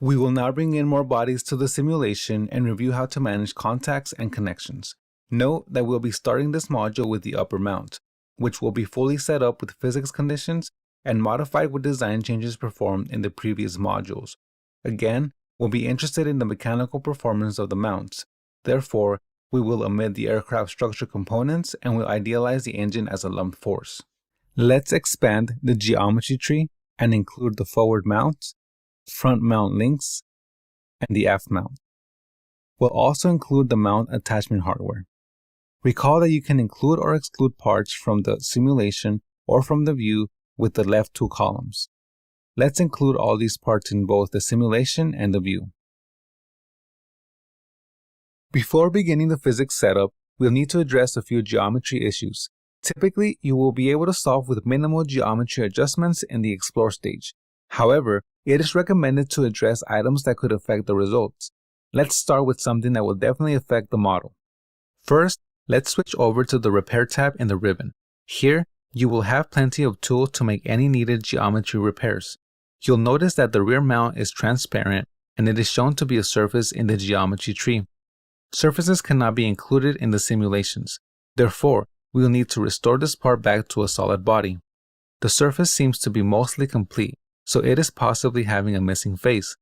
We will now bring in more bodies to the simulation and review how to manage contacts and connections. Note that we'll be starting this module with the upper mount, which will be fully set up with physics conditions and modified with design changes performed in the previous modules. Again, we'll be interested in the mechanical performance of the mounts. Therefore, we will omit the aircraft structure components and will idealize the engine as a lump force. Let's expand the geometry tree and include the forward mounts, front mount links, and the aft mount. We'll also include the mount attachment hardware. Recall that you can include or exclude parts from the simulation or from the view with the left two columns. Let's include all these parts in both the simulation and the view. Before beginning the physics setup, we'll need to address a few geometry issues. Typically, you will be able to solve with minimal geometry adjustments in the explore stage. However, it is recommended to address items that could affect the results. Let's start with something that will definitely affect the model. First, let's switch over to the Repair tab in the ribbon. Here, you will have plenty of tools to make any needed geometry repairs. You'll notice that the rear mount is transparent and it is shown to be a surface in the geometry tree. Surfaces cannot be included in the simulations. Therefore, we will need to restore this part back to a solid body. The surface seems to be mostly complete, so it is possibly having a missing face.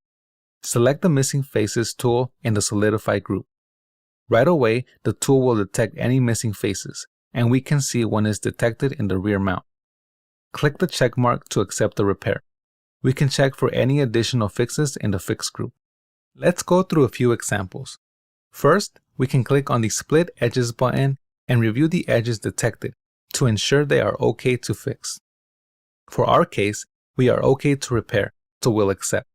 Select the Missing Faces tool in the Solidify group. Right away, the tool will detect any missing faces, and we can see one is detected in the rear mount. Click the check mark to accept the repair. We can check for any additional fixes in the Fix group. Let's go through a few examples. First, we can click on the Split Edges button and review the edges detected to ensure they are okay to fix. For our case, we are okay to repair, so we'll accept.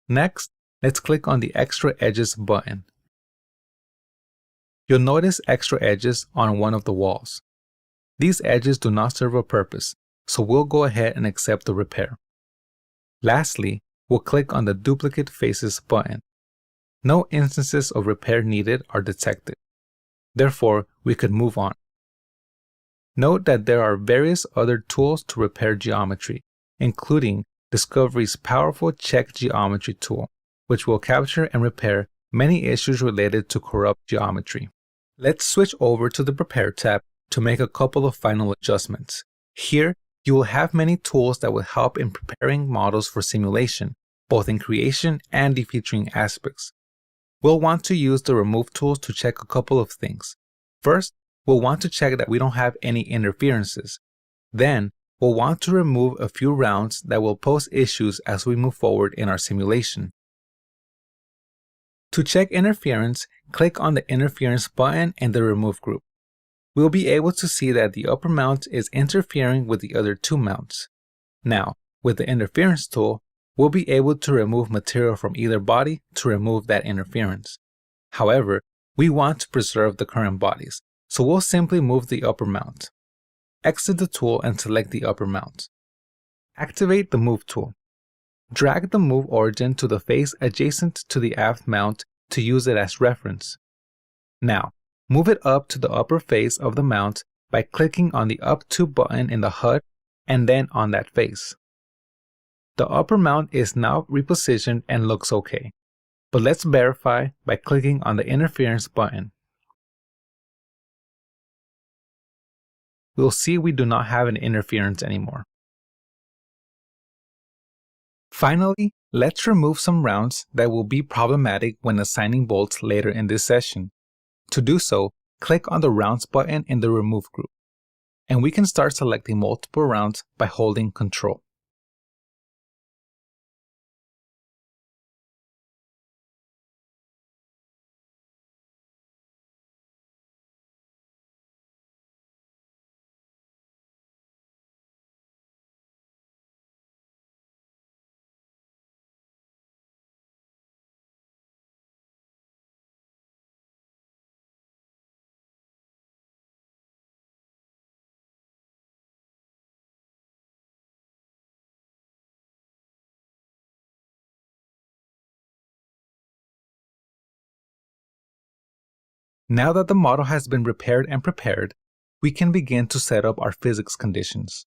Next, let's click on the Extra Edges button. You'll notice extra edges on one of the walls. These edges do not serve a purpose, so we'll go ahead and accept the repair. Lastly, we'll click on the Duplicate Faces button. No instances of repair needed are detected. Therefore, we could move on. Note that there are various other tools to repair geometry, including Discovery's powerful Check Geometry tool, which will capture and repair many issues related to corrupt geometry. Let's switch over to the Prepare tab to make a couple of final adjustments. Here, you will have many tools that will help in preparing models for simulation, both in creation and defeaturing aspects. We'll want to use the Remove tools to check a couple of things. First, we'll want to check that we don't have any interferences. Then, we'll want to remove a few rounds that will pose issues as we move forward in our simulation. To check interference, click on the Interference button in the Remove group. We'll be able to see that the upper mount is interfering with the other two mounts. Now, with the Interference tool, we'll be able to remove material from either body to remove that interference. However, we want to preserve the current bodies, so we'll simply move the upper mount. Exit the tool and select the upper mount. Activate the Move tool. Drag the Move origin to the face adjacent to the aft mount to use it as reference. Now, move it up to the upper face of the mount by clicking on the Up To button in the HUD and then on that face. The upper mount is now repositioned and looks okay, but let's verify by clicking on the Interference button. We'll see we do not have an interference anymore. Finally, let's remove some rounds that will be problematic when assigning bolts later in this session. To do so, click on the Rounds button in the Remove group, and we can start selecting multiple rounds by holding Ctrl. Now that the model has been repaired and prepared, we can begin to set up our physics conditions.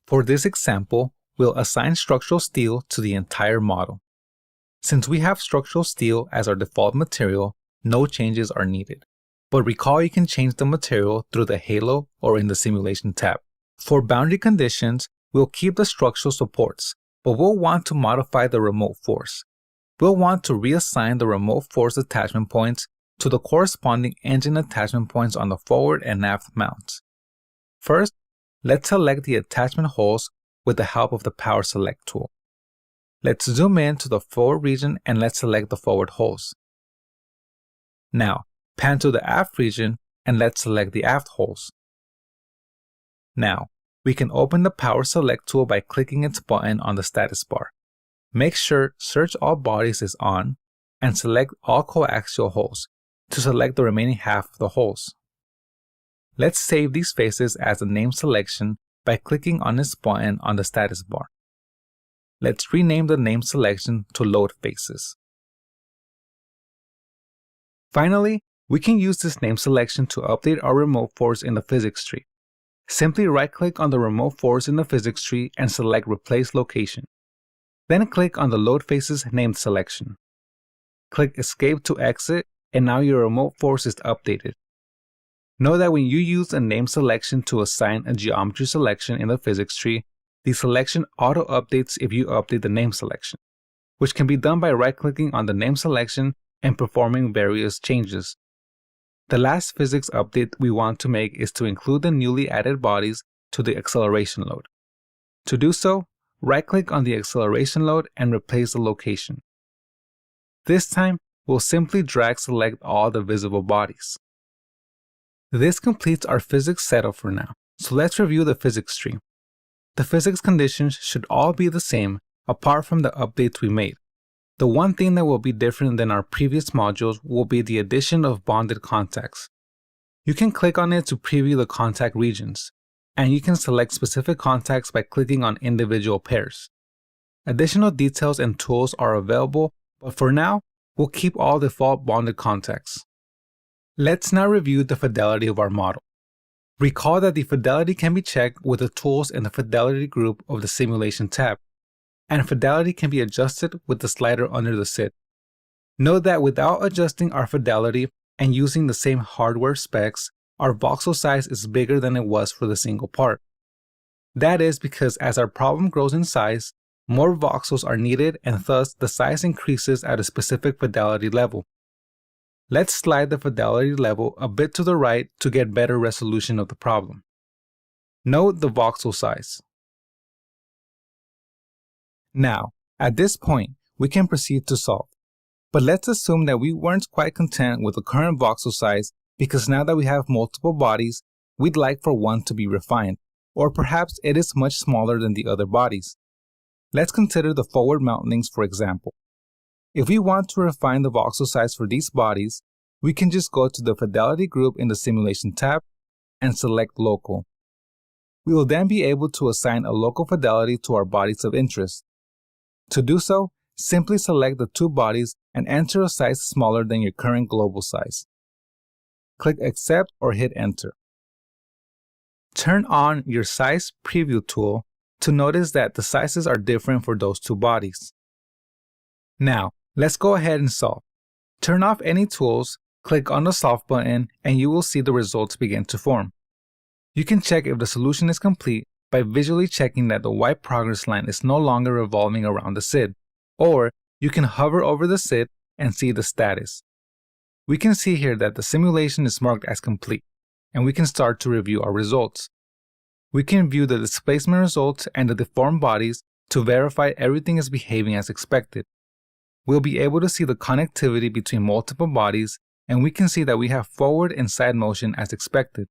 For this example, we'll assign structural steel to the entire model. Since we have structural steel as our default material, no changes are needed. But recall you can change the material through the halo or in the simulation tab. For boundary conditions, we'll keep the structural supports, but we'll want to modify the remote force. We'll want to reassign the remote force attachment points to the corresponding engine attachment points on the forward and aft mounts. First, let's select the attachment holes with the help of the Power Select tool. Let's zoom in to the forward region and let's select the forward holes. Now, pan to the aft region and let's select the aft holes. Now, we can open the Power Select tool by clicking its button on the status bar. Make sure Search All Bodies is on and select all coaxial holes to select the remaining half of the holes. Let's save these faces as a name selection by clicking on this button on the status bar. Let's rename the name selection to Load Faces. Finally, we can use this name selection to update our remote force in the physics tree. Simply right-click on the remote force in the physics tree and select Replace Location. Then click on the Load Faces named selection. Click Escape to exit, and now your remote force is updated. Know that when you use a name selection to assign a geometry selection in the physics tree, the selection auto-updates if you update the name selection, which can be done by right-clicking on the name selection and performing various changes. The last physics update we want to make is to include the newly added bodies to the acceleration load. To do so, right-click on the acceleration load and replace the location. This time, we'll simply drag select all the visible bodies. This completes our physics setup for now, so let's review the physics tree. The physics conditions should all be the same apart from the updates we made. The one thing that will be different than our previous modules will be the addition of bonded contacts. You can click on it to preview the contact regions, and you can select specific contacts by clicking on individual pairs. Additional details and tools are available, but for now, we'll keep all default bonded contacts. Let's now review the fidelity of our model. Recall that the fidelity can be checked with the tools in the fidelity group of the simulation tab, and fidelity can be adjusted with the slider under the SID. Note that without adjusting our fidelity and using the same hardware specs, our voxel size is bigger than it was for the single part. That is because as our problem grows in size, more voxels are needed and thus the size increases at a specific fidelity level. Let's slide the fidelity level a bit to the right to get better resolution of the problem. Note the voxel size. Now, at this point, we can proceed to solve. But let's assume that we weren't quite content with the current voxel size because now that we have multiple bodies, we'd like for one to be refined, or perhaps it is much smaller than the other bodies. Let's consider the forward mount links for example. If we want to refine the voxel size for these bodies, we can just go to the Fidelity group in the Simulation tab and select Local. We will then be able to assign a local fidelity to our bodies of interest. To do so, simply select the two bodies and enter a size smaller than your current global size. Click Accept or hit Enter. Turn on your Size Preview tool to notice that the sizes are different for those two bodies. Now, let's go ahead and solve. Turn off any tools, click on the Solve button, and you will see the results begin to form. You can check if the solution is complete by visually checking that the white progress line is no longer revolving around the SID, or you can hover over the SID and see the status. We can see here that the simulation is marked as complete, and we can start to review our results. We can view the displacement results and the deformed bodies to verify everything is behaving as expected. We'll be able to see the connectivity between multiple bodies, and we can see that we have forward and side motion as expected.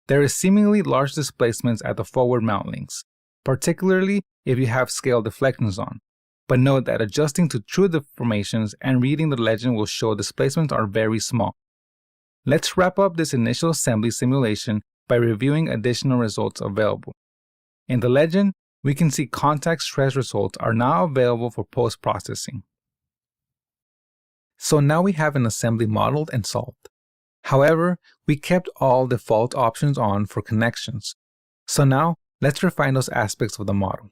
There is seemingly large displacements at the forward mount links, particularly if you have scale deflections on. But note that adjusting to true deformations and reading the legend will show displacements are very small. Let's wrap up this initial assembly simulation by reviewing additional results available. In the legend, we can see contact stress results are now available for post-processing. So now we have an assembly modeled and solved. However, we kept all default options on for connections. So now, let's refine those aspects of the model.